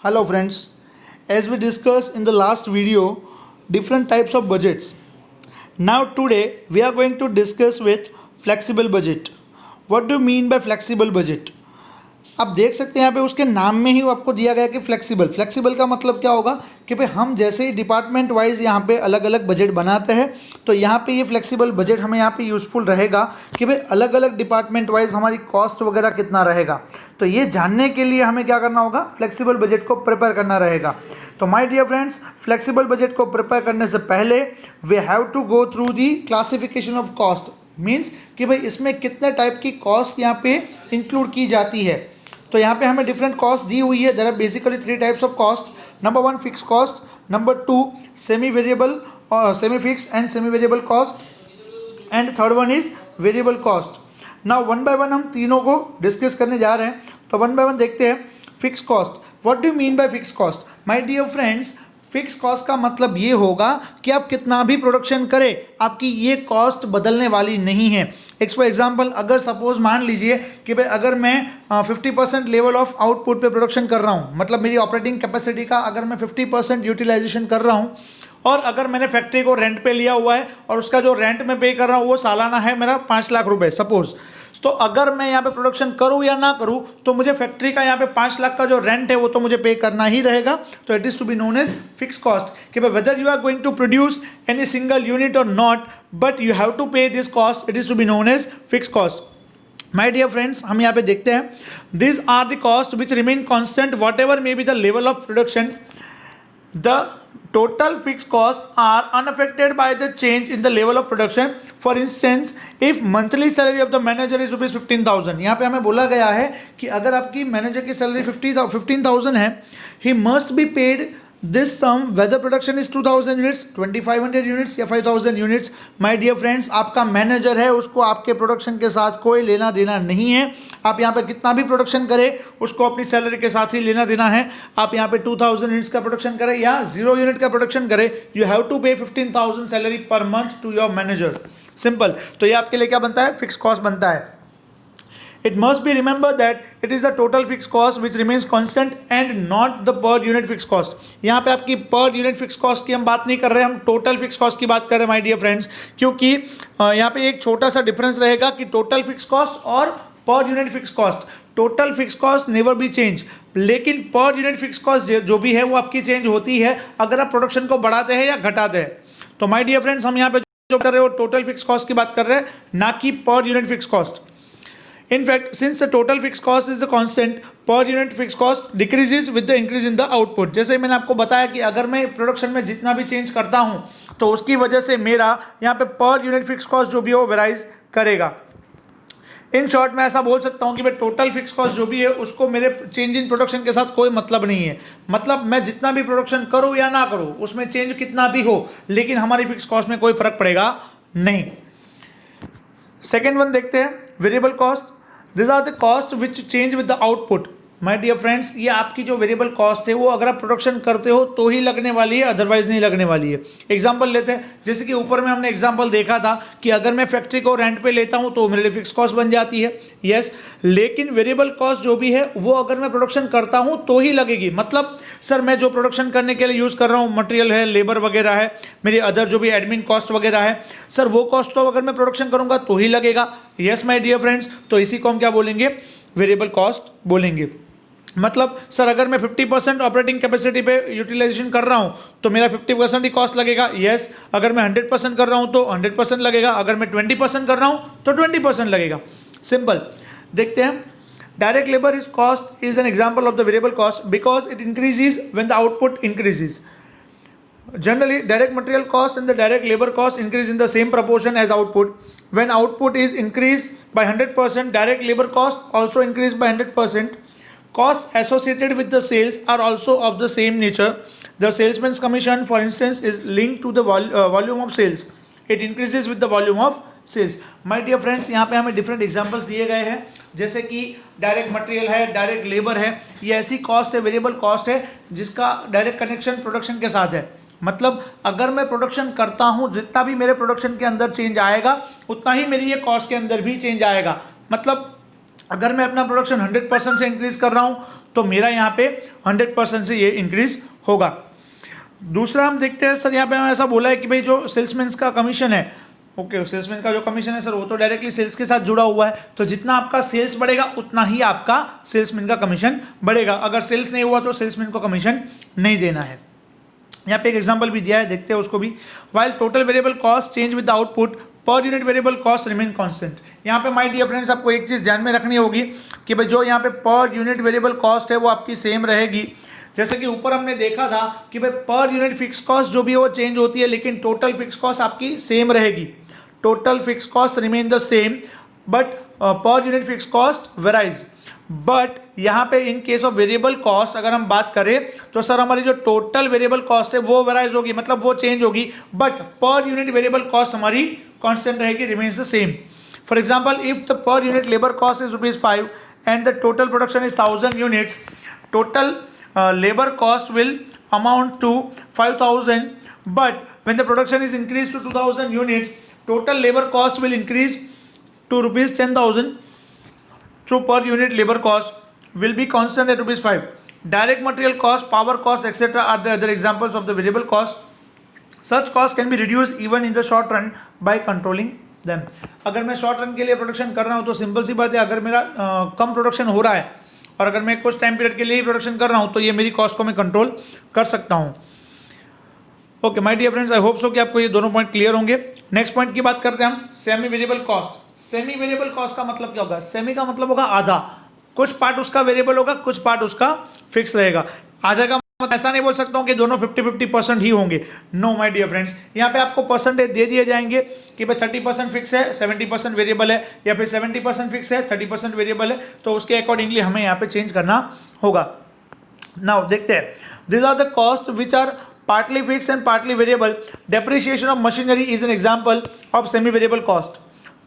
Hello friends, as we discussed in the last video, different types of budgets. Now today we are going to discuss with flexible budget. What do you mean by flexible budget? आप देख सकते हैं यहाँ पे उसके नाम में ही आपको दिया गया कि फ्लेक्सिबल का मतलब क्या होगा कि भाई हम जैसे ही डिपार्टमेंट वाइज यहाँ पे अलग अलग बजट बनाते हैं तो यहाँ पे ये फ्लेक्सिबल बजट हमें यहाँ पे यूज़फुल रहेगा कि भाई अलग अलग डिपार्टमेंट वाइज हमारी कॉस्ट वगैरह कितना रहेगा। तो ये जानने के लिए हमें क्या करना होगा, फ्लेक्सिबल बजट को प्रिपेयर करना रहेगा। तो my dear friends, flexible budget को प्रिपेयर करने से पहले we have to go through the classification of cost. Means कि भाई इसमें कितने टाइप की कॉस्ट यहाँ पे इंक्लूड की जाती है। तो यहाँ पे हमें डिफरेंट कॉस्ट दी हुई है। There are basically 3 types of cost. Number 1 fix cost, number 2 semi variable और semi fix and semi variable cost, and third one is variable cost. Now one by one हम तीनों को डिस्कस करने जा रहे हैं। तो वन बाय वन देखते हैं। Fix cost, what do you mean by fix cost? My dear friends, fix cost का मतलब ये होगा कि आप कितना भी प्रोडक्शन करें आपकी ये कॉस्ट बदलने वाली नहीं है। एक फॉर एग्जांपल, अगर सपोज मान लीजिए कि भाई अगर मैं 50% लेवल ऑफ आउटपुट पे प्रोडक्शन कर रहा हूँ, मतलब मेरी ऑपरेटिंग कैपेसिटी का अगर मैं 50% यूटिलाइजेशन कर रहा हूँ, और अगर मैंने फैक्ट्री को रेंट पे लिया हुआ है और उसका जो रेंट मैं पे कर रहा हूँ वो सालाना है मेरा 5 लाख रुपए सपोज, तो अगर मैं यहाँ पे प्रोडक्शन करूँ या ना करूँ तो मुझे फैक्ट्री का यहाँ पे 5 लाख का जो रेंट है वो तो मुझे पे करना ही रहेगा। तो it is to be known as fix cost कि भाई whether you are going to produce any single unit और not, but you have to pay this cost, it is to be known as fix cost. My dear friends, हम यहाँ पे देखते हैं this are the cost which remain constant whatever may be the level of production. The total fixed costs are unaffected by the change in the level of production. For instance, if monthly salary of the manager is rupees 15,000, यहाँ पे हमें बोला गया है कि अगर आपकी manager की सैलरी 15,000 है, he must be paid this sum whether production is 2,000 units, 2,500 units या 5,000 units. My dear friends, आपका मैनेजर है, उसको आपके प्रोडक्शन के साथ कोई लेना देना नहीं है। आप यहाँ पे कितना भी प्रोडक्शन करें उसको अपनी सैलरी के साथ ही लेना देना है। आप यहाँ पे 2,000 यूनिट्स का प्रोडक्शन करें या 0 यूनिट का प्रोडक्शन करें, यू हैव टू पे 15,000 salary per month to your manager. Simple. तो ये आपके लिए क्या बनता है, फिक्स कॉस्ट बनता है। It must be remembered that it is the total fixed cost which remains constant and not the per unit fixed cost. यहाँ पे आपकी per unit fixed cost की हम बात नहीं कर रहे हैं, हम total fixed cost की बात कर रहे हैं my dear friends, क्योंकि यहाँ पे एक छोटा सा डिफरेंस रहेगा कि total fixed cost और per unit fixed cost। total fixed cost never be change, लेकिन per unit fixed cost जो भी है वो आपकी चेंज होती है अगर आप प्रोडक्शन को बढ़ाते हैं या घटाते हैं। तो my dear friends, हम यहाँ पे जो कर रहे हो टोटल फिक्स कॉस्ट की बात कर रहे हैं, ना कि per unit fix cost. In fact, since the total fixed cost is the constant, per unit fixed cost decreases with the increase in the output. जैसे मैंने आपको बताया कि अगर मैं प्रोडक्शन में जितना भी चेंज करता हूँ तो उसकी वजह से मेरा यहाँ पे पर यूनिट फिक्स कॉस्ट जो भी है वो वेराइज करेगा। इन शॉर्ट मैं ऐसा बोल सकता हूँ कि भाई टोटल फिक्स कॉस्ट जो भी है उसको मेरे चेंज इन प्रोडक्शन के साथ कोई मतलब नहीं है। मतलब मैं जितना भी प्रोडक्शन करूँ या ना करूँ उसमें चेंज कितना भी हो, लेकिन हमारी फिक्स कॉस्ट में कोई फर्क पड़ेगा नहीं। सेकेंड वन देखते हैं, variable cost. These are the costs which change with the output. My dear friends, ये आपकी जो वेरिएबल कॉस्ट है वो अगर आप प्रोडक्शन करते हो तो ही लगने वाली है, अदरवाइज नहीं लगने वाली है। एग्जांपल लेते हैं, जैसे कि ऊपर में हमने एग्जांपल देखा था कि अगर मैं फैक्ट्री को रेंट पे लेता हूँ तो मेरे लिए फिक्स कॉस्ट बन जाती है, यस। लेकिन वेरिएबल कॉस्ट जो भी है वो अगर मैं प्रोडक्शन करता हूँ तो ही लगेगी। मतलब सर मैं जो प्रोडक्शन करने के लिए यूज़ कर रहा हूँ, मटेरियल है, लेबर वगैरह है, मेरी अदर जो भी एडमिन कॉस्ट वगैरह है, सर वो कॉस्ट तो अगर मैं प्रोडक्शन करूँगा तो ही लगेगा, यस माय डियर फ्रेंड्स। तो इसी को हम क्या बोलेंगे, वेरिएबल कॉस्ट बोलेंगे। मतलब सर अगर मैं 50% ऑपरेटिंग कैपेसिटी पे यूटिलाइजेशन कर रहा हूँ तो मेरा 50% ही कॉस्ट लगेगा, यस। अगर मैं 100% कर रहा हूँ तो 100% लगेगा, अगर मैं 20% कर रहा हूँ तो 20% लगेगा। सिंपल। देखते हैं, direct labour is cost is an example of the variable cost because it increases when the output increases. Generally, direct material cost and the direct labor cost increase in the same proportion as output. When output is increased by 100%, direct labor cost also increase by 100%. Costs associated with the sales are also of the same nature. The salesman's commission, for instance, is linked to the volume of sales. It increases with the volume of sales. My dear friends, यहाँ पे हमें different examples दिए गए हैं, जैसे कि direct material है, direct labour है, ये ऐसी कॉस्ट है, वेरिएबल कॉस्ट है जिसका डायरेक्ट कनेक्शन प्रोडक्शन के साथ है। मतलब अगर मैं प्रोडक्शन करता हूँ, जितना भी मेरे प्रोडक्शन के अंदर चेंज आएगा उतना ही मेरी ये कॉस्ट के अंदर भी चेंज आएगा। मतलब अगर मैं अपना प्रोडक्शन 100% से इंक्रीज कर रहा हूँ तो मेरा यहाँ पे 100% से ये इंक्रीज होगा। दूसरा हम देखते हैं सर, यहाँ पे हमें ऐसा बोला है कि भाई जो सेल्समैन का कमीशन है, ओके, सेल्समैन का जो कमीशन है सर वो तो डायरेक्टली सेल्स के साथ जुड़ा हुआ है, तो जितना आपका सेल्स बढ़ेगा उतना ही आपका सेल्समैन का कमीशन बढ़ेगा। अगर सेल्स नहीं हुआ तो सेल्समैन को कमीशन नहीं देना है। यहाँ पे एक एग्जांपल भी दिया है, देखते हैं उसको भी। While total variable cost change with the output, पर unit variable cost remain constant. यहाँ पे माय डियर फ्रेंड्स आपको एक चीज़ ध्यान में रखनी होगी कि भाई जो यहाँ पे पर यूनिट वेरिएबल कॉस्ट है वो आपकी सेम रहेगी। जैसे कि ऊपर हमने देखा था कि भाई पर यूनिट फिक्स कॉस्ट जो भी है वो चेंज होती है, लेकिन टोटल फिक्स कॉस्ट आपकी सेम रहेगी। Total fix cost remain the same but per unit fix cost varies. But यहाँ पे इन केस ऑफ वेरिएबल कॉस्ट अगर हम बात करें तो सर हमारी जो टोटल वेरिएबल कॉस्ट है वो वेराइज होगी, मतलब वो चेंज होगी, बट पर यूनिट वेरिएबल कॉस्ट हमारी कांस्टेंट रहेगी, remains the same. For example if the per unit labour cost is ₹5 and the total production is 1000 units, total labor cost will amount to 5000, but when the production is increased to 2000 units, total labor cost will increase to ₹10,000. So per unit labor cost will be constant at ₹5. Direct material cost, power cost, etc. are the other examples of the variable cost. Such cost can be reduced even in the short run by controlling them. अगर मैं short run के लिए production कर रहा हूँ तो simple सी बात है, अगर मेरा कम प्रोडक्शन हो रहा है और अगर मैं कुछ टाइम पीरियड के लिए ही प्रोडक्शन कर रहा हूँ तो ये मेरी कॉस्ट को मैं कंट्रोल कर सकता हूँ। Okay my dear friends, I hope so कि आपको ये दोनों पॉइंट क्लियर होंगे। नेक्स्ट पॉइंट की बात करते हैं हम, semi variable cost. Semi variable cost का मतलब क्या होगा? सेमी का मतलब होगा आधा, कुछ पार्ट उसका वेरिएबल होगा, कुछ पार्ट उसका फिक्स रहेगा। आधा का ऐसा नहीं बोल सकता हूँ कि दोनों 50-50% ही होंगे। नो माय डियर फ्रेंड्स, यहाँ पे आपको परसेंटेज दे दिए जाएंगे कि भाई 30% फिक्स है, 70% वेरिएबल है, या फिर 70% फिक्स है, 30% वेरिएबल है, तो उसके अकॉर्डिंगली हमें यहाँ पे चेंज करना होगा। नाउ देखते हैं, this are the cost which are partly fixed and partly variable. Depreciation of machinery is an example of semi-variable cost.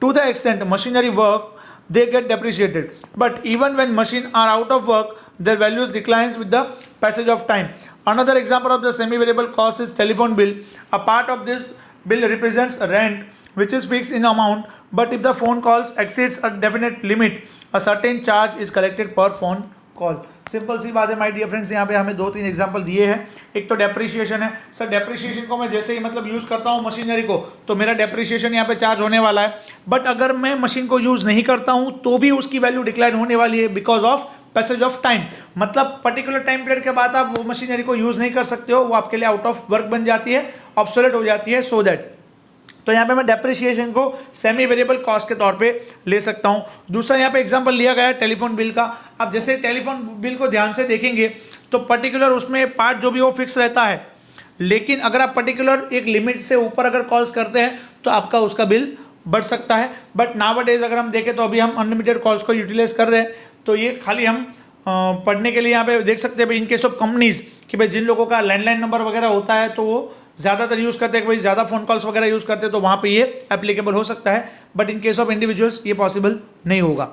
To the extent machinery work, they get depreciated. But even when machines are out of work, their values declines with the passage of time. Another example of the semi-variable cost is telephone bill. A part of this bill represents rent, which is fixed in amount. But if the phone calls exceeds a definite limit, a certain charge is collected per phone call. Simple सी बात है my dear friends, यहाँ पे हमें 2-3 example दिए हैं। एक तो डेप्रिसिएशन है। सर डेप्रिसिएशन को मैं जैसे ही मतलब यूज़ करता हूँ मशीनरी को तो मेरा डेप्रिसिएशन यहाँ पे चार्ज होने वाला है, बट अगर मैं मशीन को यूज़ नहीं करता हूँ तो भी उसकी वैल्यू डिक्लाइन होने वाली है because of passage of time. मतलब पर्टिकुलर टाइम पीरियड के बाद आप वो मशीनरी को यूज़ नहीं कर सकते हो, वो आपके लिए आउट ऑफ वर्क बन जाती है, ऑब्सोलेट हो जाती है। सो दैट तो यहाँ पे मैं डेप्रिसिएशन को सेमी वेरिएबल कॉस्ट के तौर पे ले सकता हूँ। दूसरा यहाँ पे एग्जांपल लिया गया है टेलीफोन बिल का। अब जैसे टेलीफोन बिल को ध्यान से देखेंगे तो पर्टिकुलर उसमें पार्ट जो भी वो फिक्स रहता है, लेकिन अगर आप पर्टिकुलर एक लिमिट से ऊपर अगर कॉल्स करते हैं तो आपका उसका बिल बढ़ सकता है। बट नाउअडेज अगर हम देखें तो अभी हम अनलिमिटेड कॉल्स को यूटिलाइज कर रहे हैं, तो ये खाली हम पढ़ने के लिए यहाँ पे देख सकते हैं भाई इन केस ऑफ कंपनीज कि भाई जिन लोगों का लैंडलाइन नंबर वगैरह होता है तो वो ज़्यादातर यूज़ करते हैं, भाई ज़्यादा फ़ोन कॉल्स वगैरह यूज़ करते हैं तो वहाँ पे ये एप्लीकेबल हो सकता है, but in case of individuals ये पॉसिबल नहीं होगा।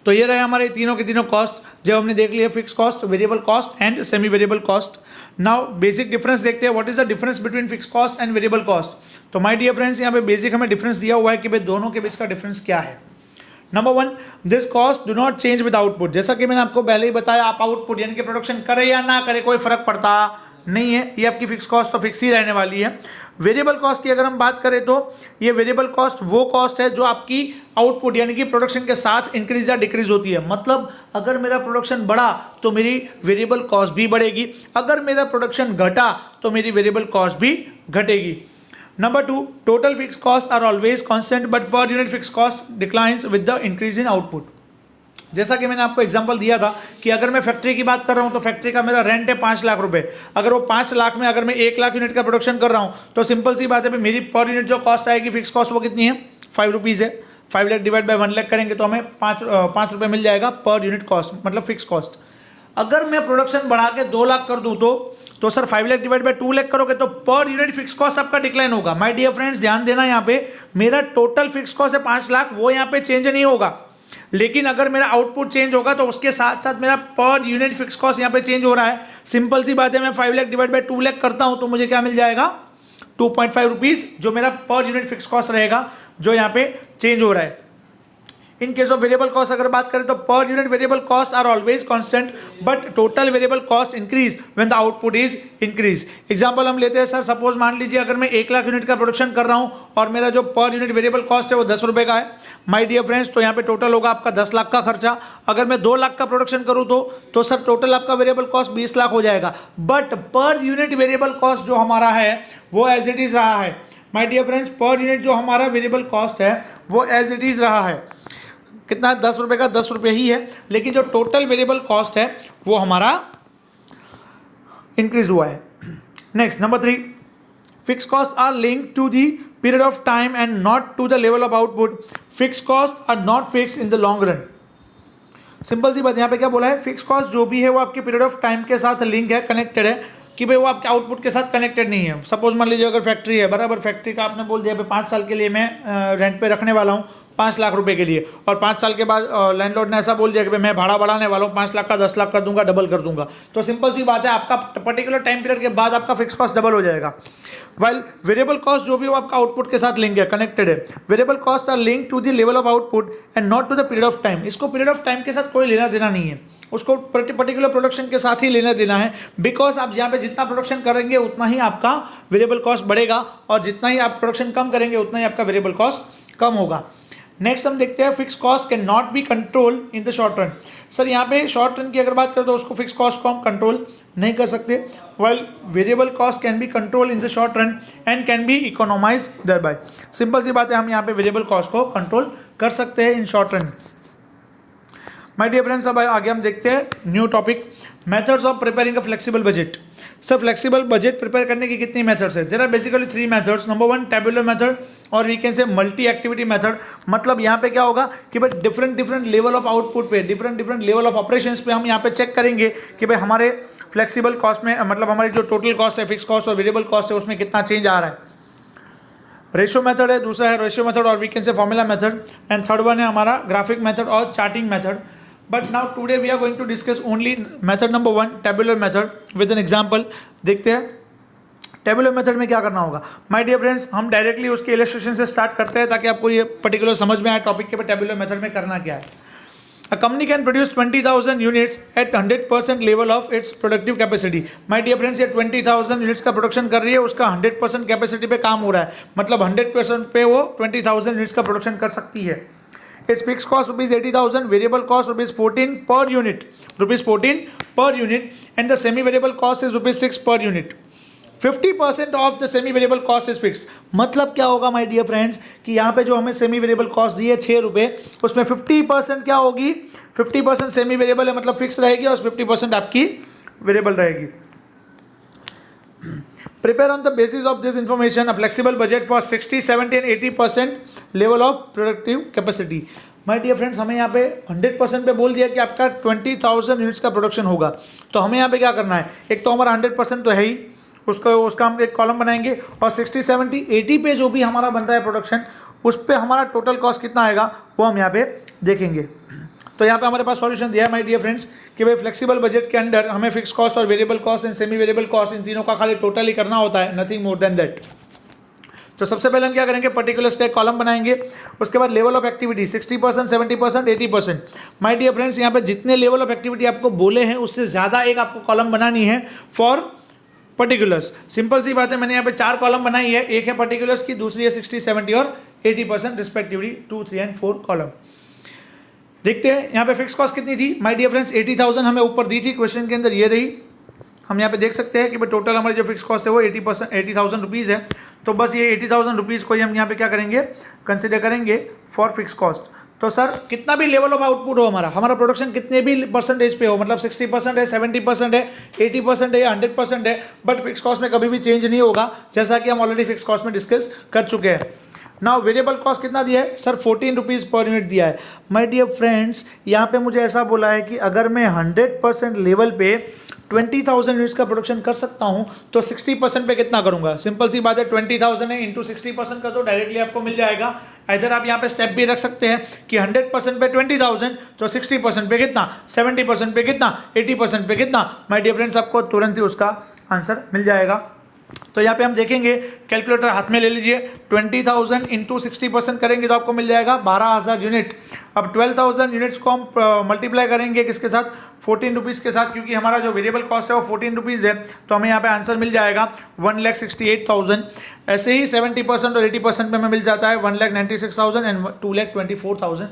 तो ये रहे हमारे तीनों के तीनों कॉस्ट, जब हमने देख लिया fix cost, variable cost and semi variable cost. Now basic difference देखते हैं, what is the difference between fix cost and variable cost. तो माय डियर फ्रेंड्स यहाँ पे बेसिक हमें डिफरेंस दिया हुआ है कि भाई दोनों के बीच का डिफरेंस क्या है। Number 1, this cost do not change with output. जैसा कि मैंने आपको पहले ही बताया, आप आउटपुट यानी कि प्रोडक्शन करें या ना करें कोई फर्क पड़ता नहीं है, ये आपकी फिक्स कॉस्ट तो फिक्स ही रहने वाली है। वेरिएबल कॉस्ट की अगर हम बात करें तो ये वेरिएबल कॉस्ट वो कॉस्ट है जो आपकी आउटपुट यानी कि प्रोडक्शन के साथ इंक्रीज या डिक्रीज होती है। मतलब अगर मेरा प्रोडक्शन बढ़ा तो मेरी वेरिएबल कॉस्ट भी बढ़ेगी, अगर मेरा प्रोडक्शन घटा तो मेरी वेरिएबल कॉस्ट भी घटेगी। Number 2, total fixed costs are always constant but per unit fixed cost declines with the increase in output. जैसा कि मैंने आपको एग्जांपल दिया था कि अगर मैं फैक्ट्री की बात कर रहा हूं तो फैक्ट्री का मेरा रेंट है 5 लाख रुपए। अगर वो 5 लाख में अगर मैं 1 लाख यूनिट का प्रोडक्शन कर रहा हूं तो सिंपल सी बात है मेरी पर यूनिट जो कॉस्ट आएगी फिक्स कॉस्ट वो कितनी है, 5 रुपीज़ है। 5 लाख डिवाइड बाय 1 लाख करेंगे तो हमें 5 रुपये मिल जाएगा पर यूनिट कॉस्ट, मतलब फिक्स कॉस्ट। अगर मैं प्रोडक्शन बढ़ा के 2 लाख कर दूं तो sir 5 lakh divide by 2 lakh करोगे तो पर यूनिट फिक्स कॉस्ट आपका डिक्लाइन होगा। माय डियर फ्रेंड्स ध्यान देना, यहाँ पे मेरा टोटल फिक्स कॉस्ट है 5 लाख, वो यहाँ पे चेंज नहीं होगा, लेकिन अगर मेरा आउटपुट चेंज होगा तो उसके साथ साथ मेरा पर यूनिट फिक्स कॉस्ट यहाँ पे चेंज हो रहा है। सिंपल सी बात है, मैं 5 लाख डिवाइड बाय 2 लाख करता हूँ तो मुझे क्या मिल जाएगा, 2.5 रुपीज़ जो मेरा पर यूनिट फिक्स कॉस्ट रहेगा जो यहाँ पे चेंज हो रहा है। In case of variable cost अगर बात करें तो per unit variable cost are always constant but total variable cost increase when the output is increase. Example हम लेते हैं सर, सपोज मान लीजिए अगर मैं 1 लाख यूनिट का प्रोडक्शन कर रहा हूं और मेरा जो पर यूनिट वेरिएबल कॉस्ट है वो 10 रुपए का है माय डियर फ्रेंड्स, तो यहाँ पे टोटल होगा आपका 10 लाख का खर्चा। अगर मैं 2 लाख का प्रोडक्शन करूँ तो सर टोटल आपका वेरिएबल कॉस्ट 20 लाख हो जाएगा, बट पर यूनिट वेरिएबल कॉस्ट जो हमारा है वो एज इट इज रहा है my dear friends. Per unit जो हमारा वेरिएबल कॉस्ट है वो एज इट इज रहा है, कितना 10 रुपए का 10 रुपए ही है, लेकिन जो टोटल वेरिएबल कॉस्ट है वो हमारा इंक्रीज हुआ है। Next number 3, fix cost are linked to the period of time and not to the level of output. Fix cost are not fix in the long run. Simple सी बात, यहाँ पे क्या बोला है, फिक्स कॉस्ट जो भी है वो आपके पीरियड ऑफ टाइम के साथ लिंक है, कनेक्टेड है, कि भाई वो आपके आउटपुट के साथ कनेक्टेड नहीं है। सपोज मान लीजिए अगर फैक्ट्री है, बराबर फैक्ट्री का आपने बोल दिया भाई 5 साल के लिए मैं रेंट पे रखने वाला हूँ 5 लाख रुपए के लिए, और 5 साल के बाद लैंडलॉर्ड ने ऐसा बोल दिया कि भाई मैं भाड़ा बढ़ाने वाला हूँ 5 लाख का 10 लाख कर दूंगा, डबल कर दूंगा, तो सिंपल सी बात है आपका पर्टिकुलर टाइम पीरियड के बाद आपका फिक्स कॉस्ट डबल हो जाएगा। वाइल वेरिएबल कॉस्ट जो भी वो आपका आउटपुट के साथ लिंक है, कनेक्टेड है। Variable cost are link to the level of output and not to the period of time. इसको पीरियड ऑफ टाइम के साथ कोई लेना देना नहीं है, उसको पर्टिकुलर प्रोडक्शन के साथ ही लेना देना है, बिकॉज आप यहाँ पे जितना प्रोडक्शन करेंगे उतना ही आपका वेरिएबल कॉस्ट बढ़ेगा, और जितना ही आप प्रोडक्शन कम करेंगे उतना ही आपका वेरिएबल कॉस्ट कम होगा। नेक्स्ट हम देखते हैं, fix cost can not be control in the short run. Sir यहाँ पे शॉर्ट रन की अगर बात करें तो उसको फिक्स कॉस्ट को हम कंट्रोल नहीं कर सकते, well variable cost can be control in the short run and can be economise thereby. Simple सी बात है, हम यहाँ पे वेरिएबल कॉस्ट को कंट्रोल कर सकते हैं in short run. My dear friends, अब आगे हम देखते हैं new topic, methods of preparing a flexible budget. Sir flexible budget prepare करने की कितनी मेथड्स है? There are basically 3 methods. Number 1 tabular method, और we can say multi activity method. मतलब यहाँ पे क्या होगा कि भाई डिफरेंट लेवल ऑफ आउटपुट पे, डिफरेंट लेवल ऑफ ऑपरेशंस पे हम यहाँ पे चेक करेंगे कि भाई हमारे फ्लेक्सिबल कॉस्ट में, मतलब हमारी जो टोटल कॉस्ट है, फिक्स कॉस्ट और वेरिएबल कॉस्ट है, उसमें कितना चेंज आ रहा है। रेशियो मेथड है, दूसरा है रेशियो मेथड और we can say formula method, and third one है हमारा ग्राफिक मेथड और charting method. But now today we are going to discuss only method number 1 tabular method with an example. देखते हैं tabular method में क्या करना होगा। माय डियर फ्रेंड्स, हम डायरेक्टली उसके इलस्ट्रेशन से स्टार्ट करते हैं ताकि आपको ये पर्टिकुलर समझ में आए टॉपिक के, टेबुलर मेथड में करना क्या है। A company can produce 20,000 units at 100% level of its productive capacity. My dear friends, ये 20,000 यूनिट्स का प्रोडक्शन कर रही है, उसका 100% कैपेसिटी पे काम हो रहा है, मतलब 100% पे वो 20,000 यूनिट्स का प्रोडक्शन कर सकती है। Its fixed cost rupees 80,000, variable cost rupees 14 per unit, rupees 14 per unit, and the semi variable cost is rupees 6 per unit. 50% of the semi variable cost is fix. मतलब क्या होगा माय डियर फ्रेंड्स कि यहाँ पे जो हमें semi variable cost दी है 6 रुपये, उसमें 50% क्या होगी, 50% सेमी वेरिएबल है, मतलब फिक्स रहेगी, और 50% आपकी वेरिएबल रहेगी। Prepare on the basis of this information a flexible budget for 60, 70 and 80% level of productive capacity. My dear friends, हमें यहाँ पे 100% पे बोल दिया कि आपका 20,000 यूनिट्स का प्रोडक्शन होगा, तो हमें यहाँ पे क्या करना है, एक तो हमारा 100% तो है ही, उसका हम एक कॉलम बनाएंगे, और 60, 70, 80 पे जो भी हमारा बन रहा है प्रोडक्शन, उस पे हमारा टोटल कॉस्ट कितना आएगा वो हम यहाँ पे देखेंगे। तो यहाँ पे हमारे पास सॉल्यूशन दिया है माय डियर फ्रेंड्स कि भाई फ्लेक्सिबल बजट के अंदर हमें फिक्स कॉस्ट और variable cost and semi variable cost, इन तीनों का खाली टोटल ही करना होता है, नथिंग मोर देन दैट। तो सबसे पहले हम क्या करेंगे, पर्टिकुलर्स का एक कॉलम बनाएंगे, उसके बाद level of activity 60%, 70%, 80%। My dear friends, यहाँ पे जितने लेवल ऑफ एक्टिविटी आपको बोले हैं उससे ज़्यादा एक आपको कॉलम बनानी है फॉर पर्टिकुलर्स। सिंपल सी बात है, मैंने यहाँ पे 4 कॉलम बनाई है, एक है पर्टिकुलर्स की, दूसरी है 60, 70 और 80% रिस्पेक्टिवली, 2, 3 एंड 4 कॉलम। देखते हैं यहाँ पे फिक्स कॉस्ट कितनी थी माय डियर फ्रेंड्स, 80,000 हमें ऊपर दी थी क्वेश्चन के अंदर, ये रही। हम यहाँ पे देख सकते हैं कि भाई टोटल हमारी जो फिक्स कॉस्ट है वो 80,000 रुपीज़ है, तो बस ये 80,000 रुपीज़ को ही हम यहाँ पे क्या करेंगे, कंसिडर करेंगे फॉर फिक्स कॉस्ट। तो सर कितना भी लेवल ऑफ आउटपुट हो हमारा प्रोडक्शन कितने भी परसेंटेज पे हो, मतलब 60% है, 70% है, 80% है, 100% है, बट फिक्स कॉस्ट में कभी भी चेंज नहीं होगा, जैसा कि हम ऑलरेडी फिक्स कॉस्ट में डिस्कस कर चुके हैं। नाउ वेरिएबल कॉस्ट कितना दिया है सर, 14 रुपीज़ पर यूनिट दिया है। माय डियर फ्रेंड्स, यहाँ पे मुझे ऐसा बोला है कि अगर मैं 100% लेवल पे 20,000 यूनिट्स का प्रोडक्शन कर सकता हूँ तो 60% पे कितना करूँगा। सिंपल सी बात है, 20,000 है इंटू 60% का तो डायरेक्टली आपको मिल जाएगा। इधर आप यहाँ पे स्टेप भी रख सकते हैं कि 100% पे 20,000 तो 60% पे कितना, 70% पे कितना, 80% पे कितना। माय डियर फ्रेंड्स, आपको तुरंत ही उसका आंसर मिल जाएगा। तो यहाँ पे हम देखेंगे, कैलकुलेटर हाथ में ले लीजिए, 20,000 इंटू 60% करेंगे तो आपको मिल जाएगा 12,000 यूनिट। अब 12,000 यूनिट्स को हम मल्टीप्लाई करेंगे किसके साथ, 14 रुपीज़ के साथ, क्योंकि हमारा जो वेरिएबल कॉस्ट है वो 14 रुपीज़ है, तो हमें यहाँ पे आंसर मिल जाएगा 1,68,000। ऐसे ही 70% और 80% में हमें मिल जाता है 1,96,000 एंड 2,24,000।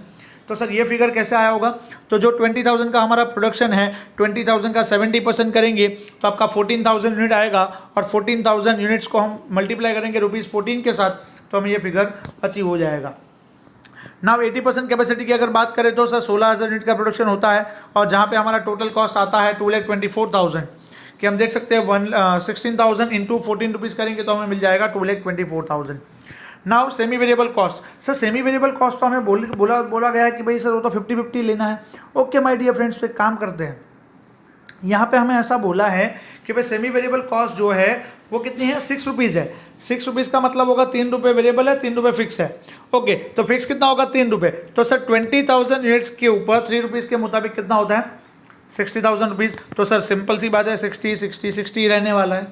तो सर ये फिगर कैसे आया होगा, तो जो 20,000 का हमारा प्रोडक्शन है, 20,000 का 70% करेंगे तो आपका 14,000 यूनिट आएगा, और 14,000 यूनिट्स को हम मल्टीप्लाई करेंगे ₹14 के साथ, तो हमें ये फिगर अचीव हो जाएगा। नाउ 80% कैपेसिटी की अगर बात करें तो सर 16,000 यूनिट का प्रोडक्शन होता है, और जहाँ पे हमारा टोटल कॉस्ट आता है 2,24,000, कि हम देख सकते हैं 16,000 इंटू 14 रुपीज़ करेंगे तो हमें मिल जाएगा 2,24,000। Now semi variable cost, sir semi variable cost तो हमें बोला गया है कि भाई सर वो तो 50-50 लेना है। ओके माय डियर फ्रेंड्स, तो एक काम करते हैं, यहाँ पे हमें ऐसा बोला है कि भाई सेमी वेरिएबल कॉस्ट जो है वो कितनी है, 6 रुपीज़ है। 6 रुपीज़ का मतलब होगा 3 रुपये वेरिएबल है, 3 रुपये फिक्स है। ओके, तो फिक्स कितना होगा, 3 रुपये। तो सर 20,000 यूनिट्स के ऊपर 3 रुपीज़ के मुताबिक कितना होता है, 60,000 रुपीज़। तो सर सिंपल सी बात है, 60 रहने वाला है,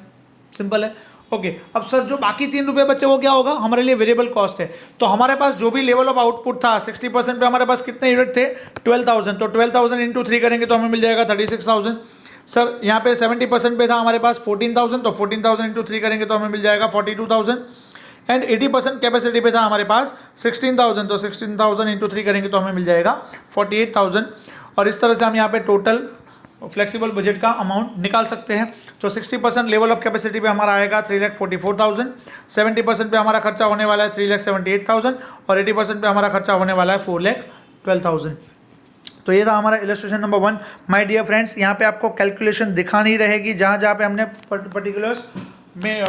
सिंपल है। ओके, अब सर जो बाकी 3 रुपये बचे वो क्या होगा, हमारे लिए वेरिएबल कॉस्ट है। तो हमारे पास जो भी लेवल ऑफ आउटपुट था 60% पे हमारे पास कितने यूनिट थे, 12,000। तो 12,000 इंटू 3 करेंगे तो हमें मिल जाएगा 36,000। सर यहाँ पे 70% पे था हमारे पास 14,000, तो 14,000 इंटू 3 करेंगे तो हमें मिल जाएगा 42,000। एंड 80% कैपेसिटी पे था हमारे पास 16,000, तो 16,000 इंटू 3 करेंगे तो हमें मिल जाएगा 48,000। और इस तरह से हम यहाँ पे टोटल फ्लेक्सिबल बजट का अमाउंट निकाल सकते हैं। तो 60% लेवल ऑफ कैपेसिटी पे हमारा आएगा 3,44,000, 70% पे हमारा खर्चा होने वाला है 3,78,000, और 80% पे हमारा खर्चा होने वाला है 4,12,000। तो ये था हमारा illustration number 1। My dear friends, यहाँ पे आपको कैलकुलेशन दिखानी रहेगी, जहाँ पे हमने पर्टिकुलर्स में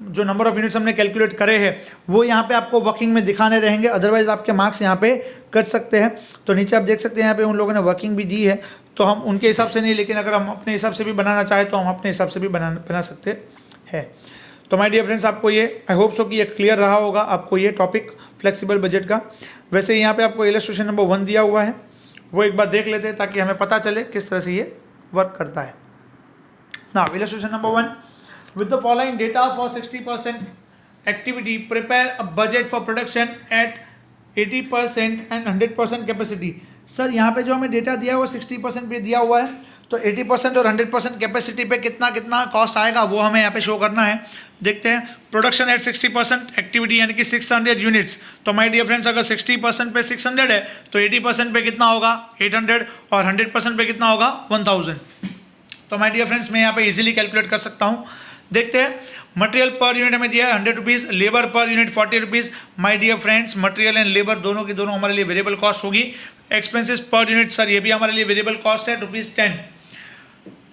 जो नंबर ऑफ यूनिट्स हमने कैलकुलेट करे हैं वो यहाँ पे आपको वर्किंग में दिखाने रहेंगे, अदरवाइज आपके मार्क्स यहाँ पे कट सकते हैं। तो नीचे आप देख सकते हैं यहाँ पे उन लोगों ने वर्किंग भी दी है, तो हम उनके हिसाब से नहीं, लेकिन अगर हम अपने हिसाब से भी बनाना चाहें तो हम अपने हिसाब से भी बना सकते हैं। तो माय डियर फ्रेंड्स, आपको ये आई होप सो कि ये क्लियर रहा होगा आपको ये टॉपिक फ्लेक्सिबल बजट का। वैसे यहाँ पे आपको इलस्ट्रेशन नंबर 1 दिया हुआ है, वो एक बार देख लेते हैं ताकि हमें पता चले किस तरह से ये वर्क करता है। Now illustration number 1, with the following data for 60% activity, prepare a budget for production at 80% and 100% capacity. Sir यहाँ पे जो हमें डेटा दिया है वो 60% पे दिया हुआ है, तो 80% और 100% कैपेसिटी पे कितना कितना कॉस्ट आएगा वो हमें यहाँ पे शो करना है। देखते हैं, प्रोडक्शन एट 60% एक्टिविटी यानी कि 600 यूनिट्स। तो माय डियर फ्रेंड्स, अगर 60% पे 600 है तो 80% पे कितना होगा 800, और 100% पे कितना होगा 1000। तो माय डियर फ्रेंड्स, मैं यहाँ पे इजीली कैलकुलेट कर सकता हूँ। देखते हैं, मटेरियल पर यूनिट हमें दिया है 100 rupees, labour per unit 40 rupees. My dear friends, material and labour दोनों की दोनों हमारे लिए वेरिएबल कॉस्ट होगी। एक्सपेंसेस पर यूनिट, सर ये भी हमारे लिए वेरिएबल कॉस्ट है ₹10।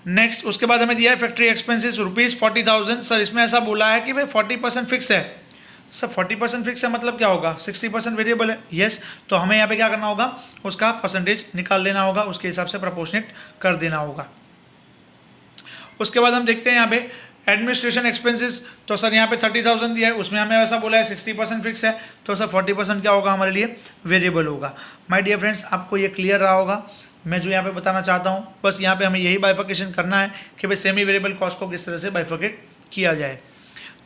नेक्स्ट, उसके बाद हमें दिया है फैक्ट्री एक्सपेंसेस ₹40,000। सर इसमें ऐसा बोला है कि भाई 40% फिक्स है। सर 40% फिक्स है मतलब क्या होगा, 60% वेरिएबल है। यस, तो हमें यहाँ पे क्या करना होगा, उसका परसेंटेज निकाल लेना होगा, उसके हिसाब से प्रपोर्शनेट कर देना होगा। उसके बाद हम देखते हैं यहाँ पे एडमिनिस्ट्रेशन एक्सपेंसेस। तो सर यहाँ पे 30,000 दिया है, उसमें हमें ऐसा बोला है 60% फिक्स है, तो सर 40% क्या होगा हमारे लिए वेरिएबल होगा। माय डियर फ्रेंड्स, आपको ये क्लियर रहा होगा मैं जो यहाँ पे बताना चाहता हूँ। बस यहाँ पे हमें यही बाइफिकेशन करना है कि भाई सेमी वेरिएबल कॉस्ट को किस तरह से बाइफिकेट किया जाए।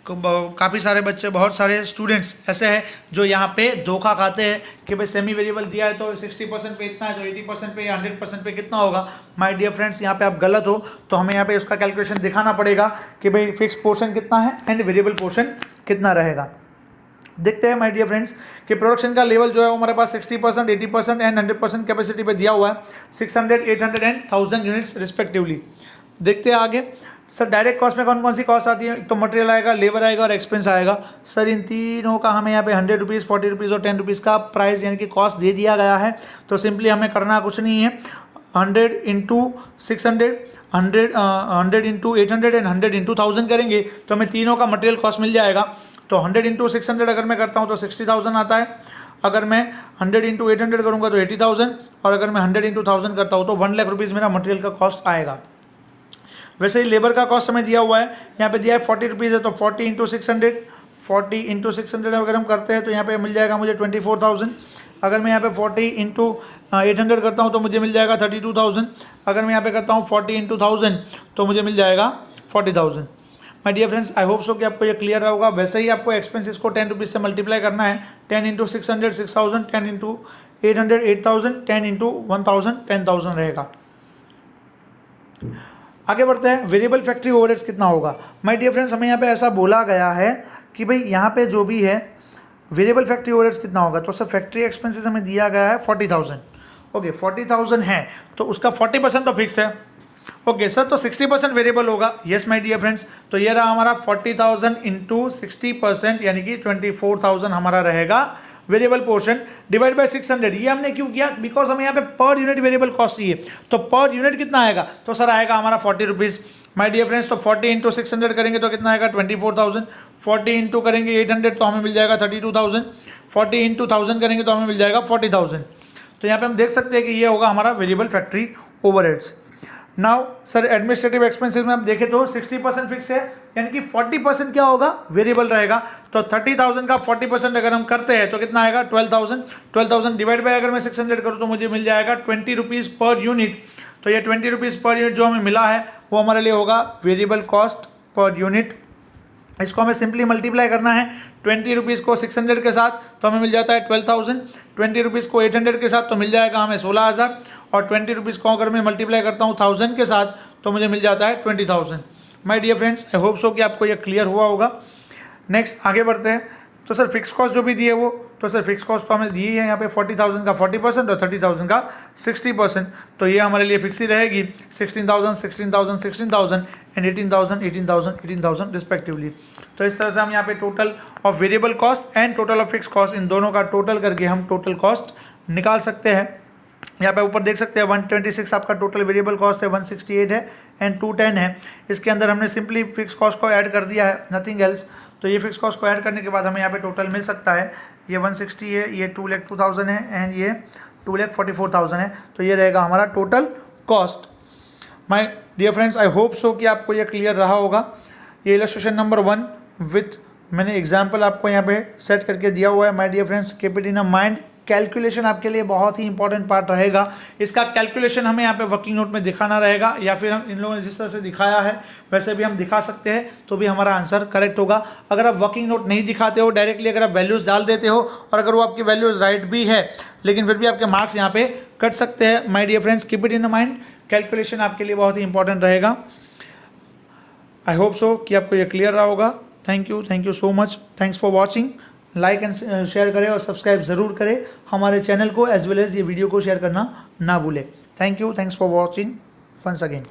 काफ़ी सारे बच्चे, बहुत सारे स्टूडेंट्स ऐसे हैं जो यहाँ पे धोखा खाते हैं कि भाई सेमी वेरिएबल दिया है तो 60% पे इतना है, तो 80% पे या 100% पे कितना होगा। माय डियर फ्रेंड्स, यहाँ पे आप गलत हो, तो हमें यहाँ पे उसका कैलकुलेशन दिखाना पड़ेगा कि भाई फिक्स पोर्शन कितना है एंड वेरिएबल पोर्शन कितना रहेगा। देखते हैं माय डियर फ्रेंड्स कि प्रोडक्शन का लेवल जो है वो हमारे पास 60%, 80% एंड 100% कैपेसिटी पे दिया हुआ है, 600, 800 एंड 1000 यूनिट्स रिस्पेक्टिवली। देखते हैं आगे। सर डायरेक्ट कॉस्ट में कौन कौन सी कॉस्ट आती है, तो मटेरियल आएगा, लेबर आएगा और एक्सपेंस आएगा। सर इन तीनों का हमें यहाँ पे 100 रुपीज़, 40 रुपीज़ और 10 रुपीज़ का प्राइस यानी कि कॉस्ट दे दिया गया है। तो सिंपली हमें करना कुछ नहीं है, 100 इंटू 600, 100 इंटू 800 एंड 100 इंटू 1000 करेंगे तो हमें तीनों का मटेरियल कॉस्ट मिल जाएगा। तो 100 इंटू 600 अगर मैं करता हूँ तो 60,000 आता है, अगर मैं 100 इंटू 800 करूँगा तो 80,000, और अगर मैं 100 इंटू 1000 करता हूँ तो 1 लाख रुपीज़ मेरा मटेरियल का कॉस्ट आएगा। वैसे ही लेबर का कॉस्ट हमें दिया हुआ है, यहाँ पे दिया है 40 रुपीज़ है, तो 40 इंटू 600, 40 इंटू 600 अगर हम करते हैं तो यहाँ पे मिल जाएगा मुझे 24,000। अगर मैं यहाँ पे 40 इंटू 800 करता हूँ तो मुझे मिल जाएगा 32,000। अगर मैं यहाँ पे करता हूँ 40 इंटू 1000 तो मुझे मिल जाएगा 40,000। My dear friends, I hope so कि आपको ये क्लियर रहा होगा। वैसे ही आपको एक्सपेंसेस को 10 रुपीज़ से मल्टीप्लाई करना है। 10 इंटू 600 6000, 10 इंटू 800 8000, 10 इंटू 1000 10,000 रहेगा। आगे बढ़ते हैं, वेरिएबल फैक्ट्री ओवरहेड्स कितना होगा। माय डियर फ्रेंड्स, हमें यहाँ पे ऐसा बोला गया है कि भाई यहाँ पे जो भी है वेरिएबल फैक्ट्री ओवरहेड्स कितना होगा, तो सर फैक्ट्री एक्सपेंसेस हमें दिया गया है 40,000। ओके 40,000 है तो उसका 40% तो फिक्स है। ओके सर, तो 60% वेरिएबल होगा। यस माय डियर फ्रेंड्स, तो ये रहा हमारा 40,000 इंटू 60%, यानी कि 24,000 हमारा रहेगा वेरिएबल पोर्शन, डिवाइड बाय 600। ये हमने क्यों किया, बिकॉज हमें यहाँ पे पर यूनिट वेरिएबल कॉस्ट चाहिए। तो पर यूनिट कितना आएगा, तो सर आएगा हमारा 40 रुपीज़। माय डियर फ्रेंड्स, तो 40 इंटू 600 करेंगे तो कितना आएगा 24,000। 40 इंटू करेंगे 800 तो हमें मिल जाएगा 32,000। 40 इंटू 1000 करेंगे तो हमें मिल जाएगा 40,000। तो यहाँ पे हम देख सकते हैं कि ये होगा हमारा variable factory overheads. Now sir administrative expenses में आप देखें तो 60% फिक्स है, यानी कि 40% क्या होगा, वेरिएबल रहेगा। तो 30,000 का 40% अगर हम करते हैं तो कितना आएगा 12,000। 12,000 डिवाइड बाय अगर मैं 600 करूँ तो मुझे मिल जाएगा 20 रुपीज़ पर यूनिट। तो ये 20 रुपीज़ पर यूनिट जो हमें मिला है वो हमारे लिए होगा वेरिएबल कॉस्ट पर यूनिट। इसको हमें सिंपली मल्टीप्लाई करना है 20 रुपीज़ को 600 के साथ तो हमें मिल जाता है 12,000। 20 रुपीज़ को 800 के साथ तो मिल जाएगा हमें 16,000। और 20 रुपीज़ को अगर मैं मल्टीप्लाई करता हूँ 1000 के साथ तो मुझे मिल जाता है 20,000। My dear friends, I hope so कि आपको ये क्लियर हुआ होगा। नेक्स्ट आगे बढ़ते हैं। तो सर फिक्स कॉस्ट जो भी दी है वो, तो सर फिक्स कॉस्ट तो हमें दी है यहाँ पे 40,000 का 40% और 30,000 का 60%। तो ये हमारे लिए फिक्स ही रहेगी 16,000 16,000 16,000 एंड 18,000 18,000 18,000 रिस्पेक्टिवली। तो इस तरह से हम यहाँ पे total of variable cost and total of fix cost, इन दोनों का टोटल करके हम टोटल कॉस्ट निकाल सकते हैं। यहाँ पे ऊपर देख सकते हैं 126 आपका टोटल वेरिएबल कॉस्ट है, 168 है एंड 210 है। इसके अंदर हमने सिंपली फिक्स कॉस्ट को ऐड कर दिया है, नथिंग एल्स। तो ये फिक्स कॉस्ट को ऐड करने के बाद हमें यहाँ पे टोटल मिल सकता है, ये 160 है, ये 2,02,000 है एंड ये 2,44,000 है। तो ये रहेगा हमारा total cost. My dear friends, I hope so कि आपको ये क्लियर रहा होगा। ये इलस्ट्रेशन नंबर 1 विथ मैंने एग्जाम्पल आपको यहाँ पे सेट करके दिया हुआ है। My dear friends, keep it in a mind, calculation आपके लिए बहुत ही इंपॉर्टेंट पार्ट रहेगा। इसका कैलकुलेशन हमें यहाँ पे वर्किंग नोट में दिखाना रहेगा, या फिर हम इन लोगों ने जिस तरह से दिखाया है वैसे भी हम दिखा सकते हैं तो भी हमारा आंसर करेक्ट होगा। अगर आप वर्किंग नोट नहीं दिखाते हो, डायरेक्टली अगर आप वैल्यूज़ डाल देते हो और अगर वो आपकी वैल्यूज़ राइट भी है लेकिन फिर भी आपके मार्क्स यहाँ पे कट सकते हैं। My dear friends, keep it in mind, calculation आपके लिए बहुत ही इंपॉर्टेंट रहेगा। आई होप सो कि आपको ये क्लियर रहा होगा। Thank you so much, thanks for watching. Like and share करें और सब्सक्राइब ज़रूर करें हमारे चैनल को, एज वेल एज ये वीडियो को शेयर करना ना भूलें। Thanks for watching once again.